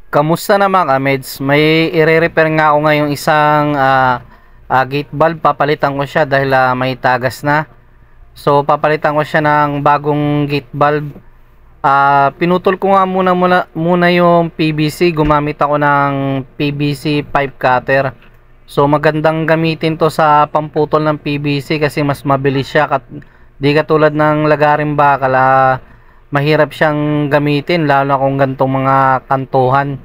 Kamusta naman Meds? May ire-repair nga ako ngayong isang gate valve. Papalitan ko siya dahil may tagas na. So papalitan ko siya ng bagong gate valve. Pinutol ko nga muna yung PVC. Gumamit ako ng PVC pipe cutter. So magandang gamitin to sa pamputol ng PVC kasi mas mabilis siya. Di katulad ng lagaring bakal. Mahirap siyang gamitin lalo na kung gantong mga kantuhan.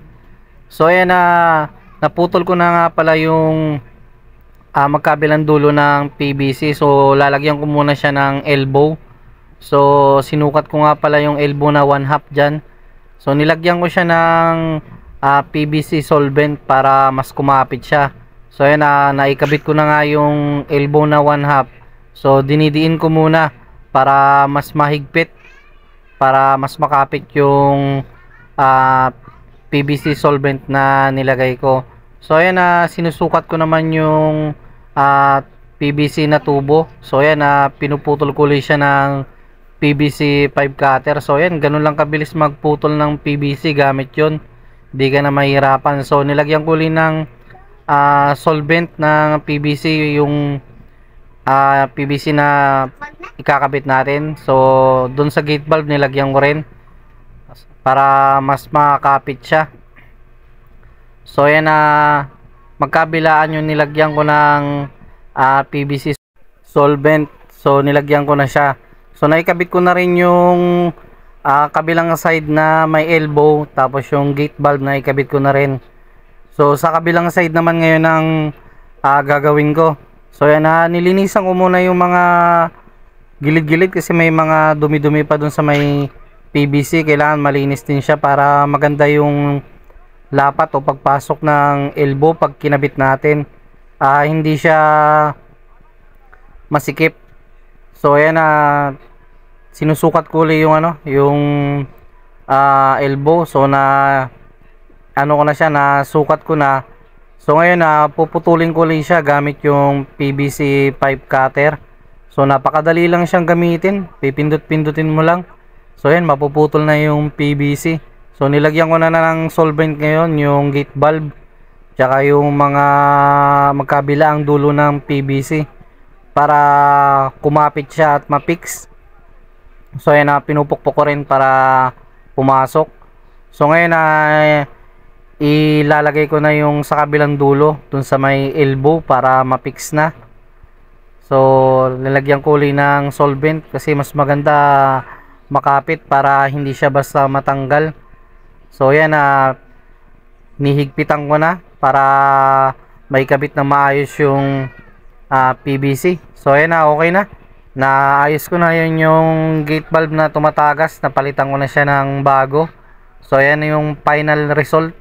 So ayan, naputol ko na nga pala yung magkabilang dulo ng PVC. So lalagyan ko muna siya ng elbow. So sinukat ko nga pala yung elbow na 1/2 dyan. So nilagyan ko siya ng PVC solvent para mas kumapit siya. So ayan, naikabit ko na nga yung elbow na 1/2. So dinidiin ko muna para mas mahigpit, para mas makapit yung PVC solvent na nilagay ko. So ayan, sinusukat ko naman yung PVC na tubo. So ayan, pinuputol ko ulit siya ng PVC pipe cutter. So ayan, ganun lang kabilis magputol ng PVC gamit yon. Hindi ka na mahirapan. So nilagyan ko ulit ng solvent ng PVC yung PVC na ikakabit natin. So dun sa gate valve nilagyan ko rin para mas makakapit siya. So ayan, magkabilaan yung nilagyan ko ng PVC solvent. So nilagyan ko na siya. So naikabit ko na rin yung kabilang side na may elbow, tapos yung gate valve na ikabit ko na rin. So sa kabilang side naman ngayon ang gagawin ko. So ayan, nilinisan ko muna yung mga gilid-gilid kasi may mga dumi-dumi pa dun sa may PVC. Kailangan malinis din siya para maganda yung lapat o pagpasok ng elbow pag kinabit natin. Hindi siya masikip. So ayan, sinusukat ko ulit yung yung elbow. So ko na siya, nasukat ko na. So ngayon, puputulin ko ulit siya gamit yung PVC pipe cutter. So napakadali lang siyang gamitin, pipindot-pindutin mo lang. So ayan, mapuputol na yung PVC. So nilagyan ko na ng solvent ngayon yung gate valve tsaka yung mga magkabila ang dulo ng PVC para kumapit siya at mapix. So ayan, pinupukpok ko rin para pumasok. So ngayon, ilalagay ko na yung sa kabilang dulo dun sa may elbow para mapix na. So lalagyan ko ulit ng solvent kasi mas maganda makapit para hindi siya basta matanggal. So yan, nihigpitan ko na para maikabit na maayos yung PVC. So yan, okay na. Naayos ko na yun yung gate valve na tumatagas. Napalitan ko na siya ng bago. So yan yung final result.